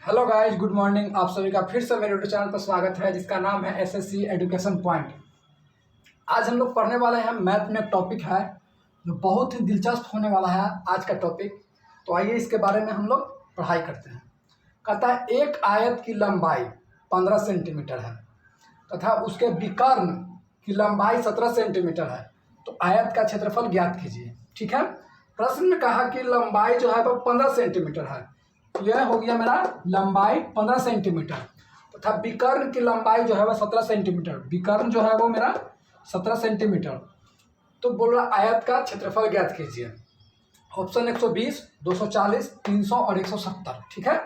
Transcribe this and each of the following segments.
Hello guys, good morning. आप सभी का फिर से मेरे यूट्यूब चैनल पर स्वागत है जिसका नाम है एसएससी एजुकेशन पॉइंट। आज हम लोग पढ़ने वाले हैं मैथ में। एक टॉपिक है जो बहुत ही दिलचस्प होने वाला है आज का टॉपिक। तो आइए इसके बारे में हम लोग पढ़ाई करते हैं। कहता है एक आयत की लंबाई 15 सेंटीमीटर है तथा उसके विकर्ण की लंबाई 17 सेंटीमीटर है, तो आयत का क्षेत्रफल ज्ञात कीजिए। ठीक है। प्रश्न में कहा कि लंबाई जो है वो 15 सेंटीमीटर है। यह हो गया मेरा लंबाई 15 सेंटीमीटर तथा विकर्ण की लंबाई जो है वह 17 सेंटीमीटर। विकर्ण जो है वो मेरा 17 सेंटीमीटर। तो बोल रहा आयत का क्षेत्रफल ज्ञात कीजिए। ऑप्शन 120, 240, 300 और 170। ठीक है।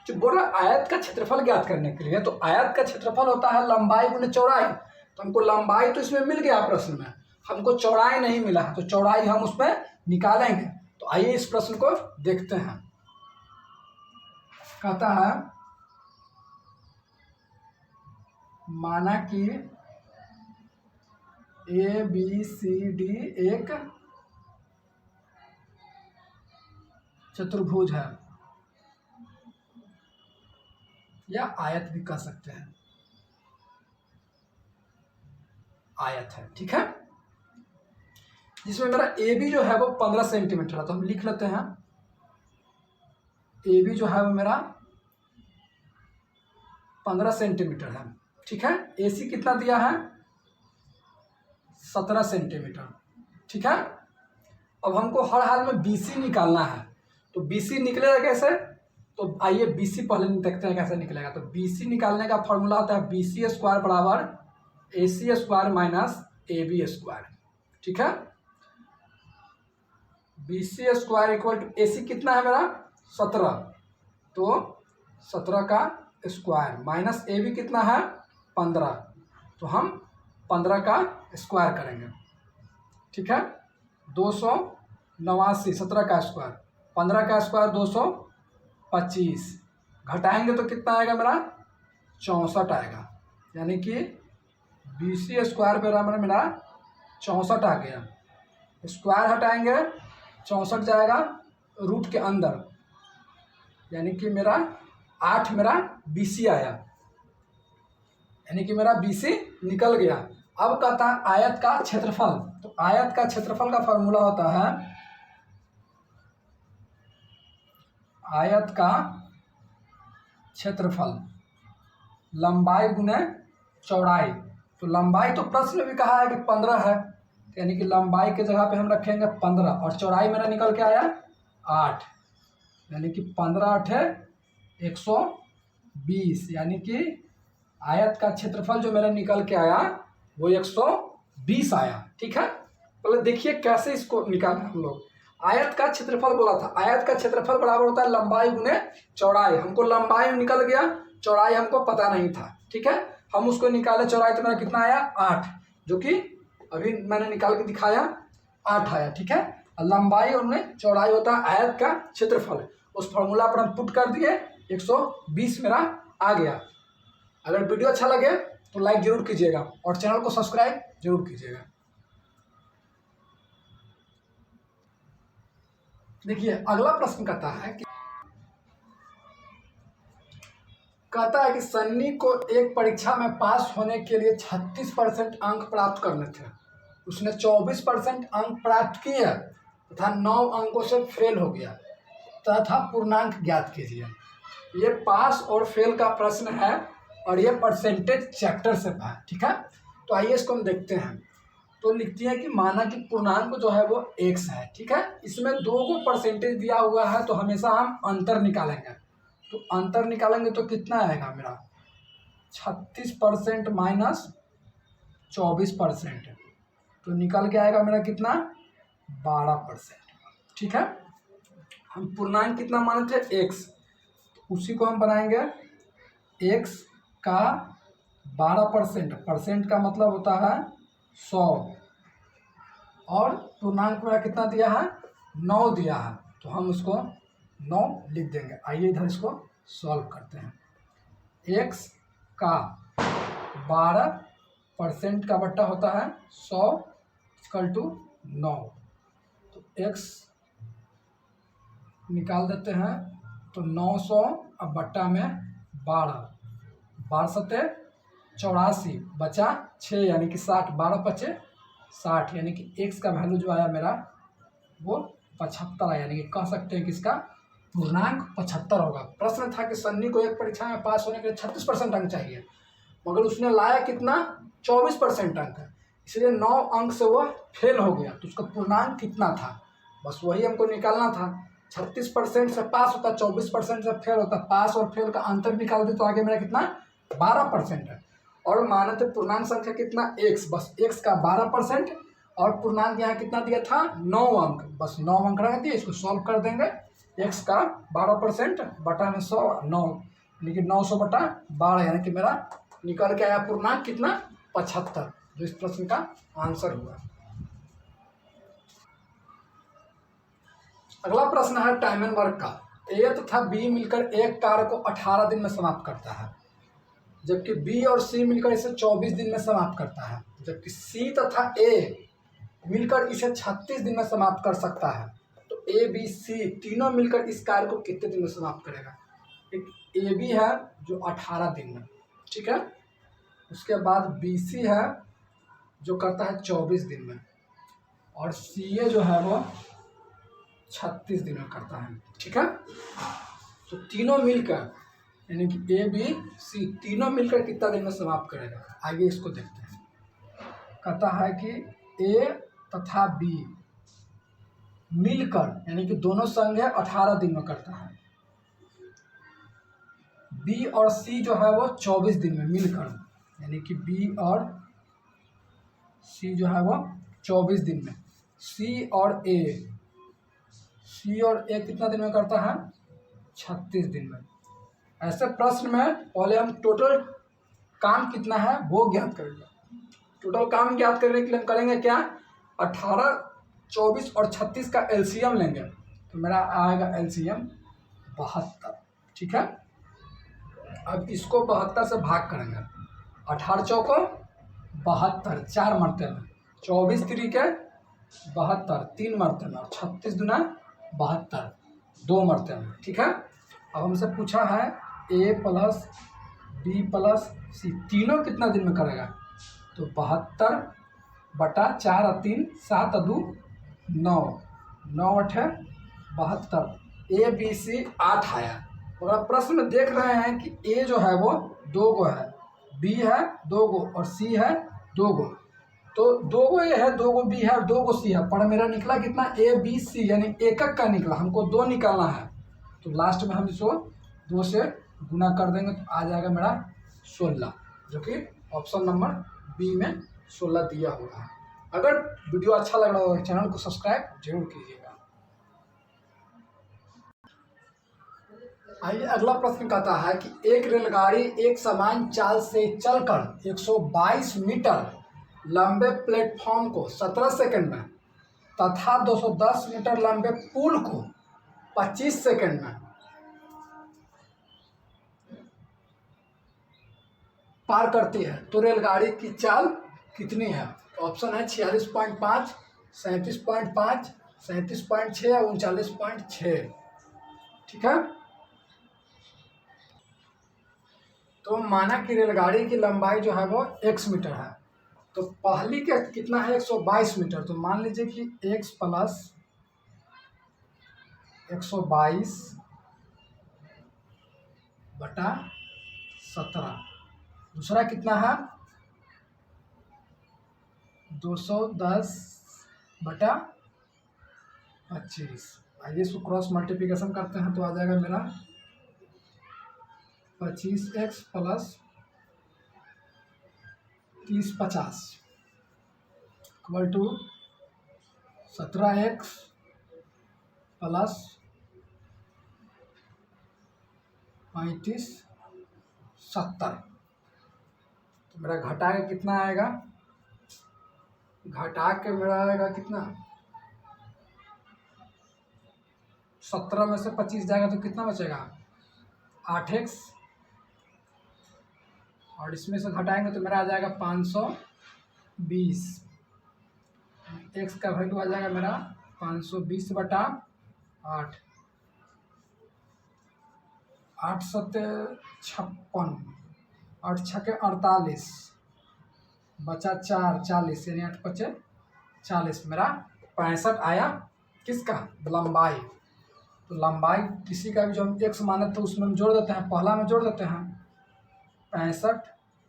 जो बोल रहा आयत का क्षेत्रफल ज्ञात करने के लिए, तो आयत का क्षेत्रफल होता है लंबाई गुने चौड़ाई। तो हमको लंबाई तो इसमें मिल गया प्रश्न में, हमको चौड़ाई नहीं मिला है, तो चौड़ाई हम उसमें निकालेंगे। तो आइए इस प्रश्न को देखते हैं। कहता है माना कि ए बी सी डी एक चतुर्भुज है, या आयत भी कह सकते हैं, आयत है। ठीक है। जिसमें मेरा ए बी जो है वो 15 सेंटीमीटर है, तो हम लिख लेते हैं ए बी जो है वो मेरा 15 सेंटीमीटर है। ठीक है। ए सी कितना दिया है? 17 सेंटीमीटर। ठीक है। अब हमको हर हाल में बी सी निकालना है, तो बी सी निकलेगा कैसे? तो आइए बी सी पहले देखते हैं कैसे निकलेगा। तो बी सी निकालने का फॉर्मूला होता है बी सी स्क्वायर बराबर A C square minus A B square. ठीक है। B C square equal to A C कितना है मेरा? 17, तो 17 का स्क्वायर माइनस ए बी कितना है? 15, तो हम 15 का स्क्वायर करेंगे। ठीक है। 289, 17 का स्क्वायर, 15 का स्क्वायर 225, घटाएंगे तो कितना आएगा मेरा? 64 आएगा। यानी कि बी सी स्क्वायर बराबर मेरा 64 आ गया। स्क्वायर हटाएंगे 64 जाएगा रूट के अंदर, यानी कि मेरा 8 मेरा बी सी आया, यानी कि मेरा बी सी निकल गया। अब कहता है आयत का क्षेत्रफल। तो आयत का क्षेत्रफल का फॉर्मूला होता है आयत का क्षेत्रफल लंबाई गुने चौड़ाई। तो लंबाई तो प्रश्न में भी कहा है कि 15 है, यानी कि लंबाई के जगह पे हम रखेंगे 15, और चौड़ाई मेरा निकल के आया 8, यानी कि 15 8 है 120, यानी कि आयत का क्षेत्रफल जो मेरा निकल के आया वो 120 आया। ठीक है। पहले देखिए कैसे इसको निकालें हम लोग। आयत का क्षेत्रफल बोला था, आयत का क्षेत्रफल बराबर होता है लंबाई गुने चौड़ाई। हमको लंबाई निकल गया, चौड़ाई हमको पता नहीं था। ठीक है। हम उसको निकाले, चौड़ाई तो मेरा कितना आया? 8, जो कि अभी मैंने निकाल के दिखाया 8 आया। ठीक है। लंबाई और चौड़ाई होता है आयत का क्षेत्रफल। उस फॉर्मूला पर हम पुट कर दिए, 120 मेरा आ गया। अगर वीडियो अच्छा लगे तो लाइक जरूर कीजिएगा और चैनल को सब्सक्राइब जरूर कीजिएगा। देखिए अगला प्रश्न कहता है कि सन्नी को एक परीक्षा में पास होने के लिए 36% अंक प्राप्त करने थे। उसने 24% अंक प्राप्त किए तथा 9 अंकों से फेल हो गया तथा पूर्णांक ज्ञात कीजिए। ये पास और फेल का प्रश्न है और ये परसेंटेज चैप्टर से है। ठीक है। तो आइए इसको हम देखते हैं। तो लिखती है कि माना कि पूर्णांक जो है वो x है। ठीक है। इसमें 2 को परसेंटेज दिया हुआ है, तो हमेशा हम अंतर निकालेंगे। तो अंतर निकालेंगे तो कितना आएगा मेरा? 36% माइनस 24%, तो निकल के आएगा मेरा कितना? 12%। ठीक है। हम पूर्णांक कितना माने थे? x, तो उसी को हम बनाएंगे x का 12%। परसेंट का मतलब होता है 100, और पूर्णांक मेरा कितना दिया है? 9 दिया है, तो हम उसको 9 लिख देंगे। आइए इधर इसको सॉल्व करते हैं। x का 12% का बट्टा होता है 100 इक्वल टू 9, तो x निकाल देते हैं तो 900 अब बट्टा में 12, 12 सत्ते 84, बचा 6 यानी कि 60, 12 पचे 60, यानी कि x का वैल्यू जो आया मेरा वो 75 आया, यानी कि कह सकते हैं कि इसका पूर्णांक 75 होगा। प्रश्न था कि सन्नी को एक परीक्षा में पास होने के लिए 36% अंक चाहिए, मगर उसने लाया कितना 24% अंक, इसलिए 9 अंक से वह फेल हो गया। तो उसका पूर्णांक कितना था, बस वही हमको निकालना था। 36% से पास होता, 24% से फेल होता, पास और फेल का अंतर निकाल दे तो आगे मेरा कितना 12% है। और माने तो पूर्णांक संख्या कितना x, बस x का 12%, और पूर्णांक यहाँ कितना दिया था 9 अंक, बस 9 अंक रख दिए। इसको सॉल्व कर देंगे, x का 12% बटा में 100, 9 यानी कि 900 बटा 12, यानी कि मेरा निकल के आया पूर्णांक कितना 75, जो इस प्रश्न का आंसर हुआ। अगला प्रश्न है टाइम एंड वर्क का। ए तथा बी मिलकर एक कार्य को 18 दिन में समाप्त करता है, जबकि बी और सी मिलकर इसे 24 दिन में समाप्त करता है, जबकि सी तथा ए मिलकर इसे 36 दिन में समाप्त कर सकता है। तो ए बी सी तीनों मिलकर इस कार्य को कितने दिन में समाप्त करेगा। एक ए बी है जो 18 दिन में, ठीक है, उसके बाद बी सी है जो करता है 24 दिन में, और सी ए जो है वो 36 दिन में करता है, ठीक है। तो तीनों मिलकर यानी कि ए बी सी तीनों मिलकर कितना दिन में समाप्त करेगा, आगे इसको देखते हैं। कहता है कि ए तथा बी मिलकर यानी कि दोनों संग है 18 दिन में करता है, बी और सी जो है वो 24 दिन में मिलकर, यानी कि बी और सी जो है वो 24 दिन में, सी और ए कितना दिन में करता है 36 दिन में। ऐसे प्रश्न में पहले हम टोटल काम कितना है वो ज्ञात करेंगे। टोटल काम ज्ञात करने के लिए हम करेंगे क्या, 18, 24 और 36 का एलसीएम लेंगे, तो मेरा आएगा एलसीएम 72, ठीक है। अब इसको 72 से भाग करेंगे, 18 चौको 72, 4 मरते में, 24 तिरिके 72, 3 मरते में, और 36 दुना 72, 2 मरते में, ठीक है। अब हमसे पूछा है ए प्लस बी प्लस सी तीनों कितना दिन में करेगा, तो 72 बटा 4 और 3, 7 और 2 9, 9 8 72, ए बी सी 8 आया। और अब प्रश्न में देख रहे हैं कि ए जो है वो 2 गो है, बी है 2 गो और सी है 2 गो, तो 2 गो ए है 2 गो बी है और 2 गो सी है, पर मेरा निकला कितना ए बी सी यानी एकक का निकला, हमको 2 निकालना है, तो लास्ट में हम इसको 2 से गुना कर देंगे तो आ जाएगा मेरा 16, जो कि ऑप्शन नंबर बी में 16 दिया हुआ है। अगर वीडियो अच्छा लग रहा हो चैनल को सब्सक्राइब जरूर कीजिएगा। आइए अगला प्रश्न कहता है कि एक रेलगाड़ी एक समान चाल से चलकर 122 मीटर लंबे प्लेटफॉर्म को 17 सेकंड में तथा 210 मीटर लंबे पुल को 25 सेकंड में पार करती है, तो रेलगाड़ी की चाल कितनी है। ऑप्शन है 46.5, 37.5, 37.6 या 39.6, ठीक है। तो माना कि रेलगाड़ी की लंबाई जो है वो x मीटर है, तो पहली का कितना है 122 मीटर, तो मान लीजिए कि x प्लस 122 बटा 17, दूसरा कितना है 210 बटा 25। आइए इसको क्रॉस मल्टीप्लिकेशन करते हैं तो आ जाएगा मेरा 25x plus 30 50 equal to 17x plus 35 70, तो मेरा घटा के कितना आएगा, घटा के मेरा आएगा कितना 17 में से 25 जाएगा तो कितना बचेगा 8x, और इसमें से घटाएंगे तो मेरा आ जाएगा 520, x का वैल्यू आ जाएगा मेरा 520 बटा 8, 8 सत्ते 56, 8 छके 48, बचा 4 40, यानी 8 पचे 40। मेरा 65 आया। किसका? लंबाई। तो लंबाई किसी का भी जो हम एक्स माने तो उसमें हम जोड़ देते हैं, पहला में जोड़ देते हैं 65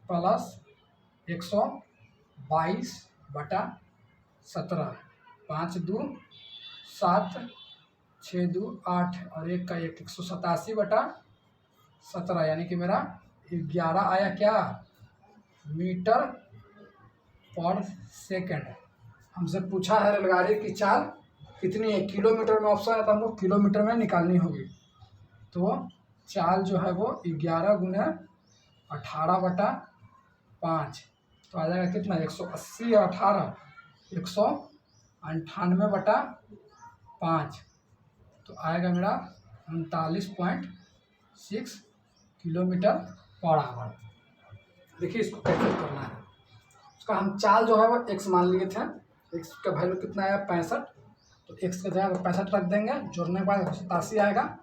प्लस 122/17, 5 2 7, 6 2 8 और 1 का 1, 187/17, यानी कि मेरा 11 आया क्या? मीटर पर सेकंड। हमसे पूछा है रेलगाड़ी की चाल कितनी है, किलोमीटर में ऑप्शन है तो हमको किलोमीटर में निकालनी होगी। तो चाल जो है वो 11 गुना 18/5, तो आ जाएगा कितना? 180 और 18 198/5, तो आएगा मेरा 39.6 किलोमीटर पर आवर। देखिए इसको कैसे करना है। उसका हम चाल जो है वो एक्स मान लिए थे, एक्स का वैल्यू कितना आया? 65, तो एक्स का जगह 65 रख देंगे, जोड़ने के बाद 87 आएगा।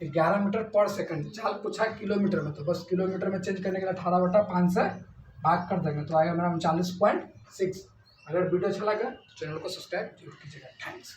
11 मीटर पर सेकंड, चाल पूछा किलोमीटर में, तो बस किलोमीटर में चेंज करने के लिए 18/5 से भाग कर देंगे, तो आएगा मेरा 39.6। अगर वीडियो अच्छा लगे तो चैनल को सब्सक्राइब जरूर कीजिएगा। थैंक्स।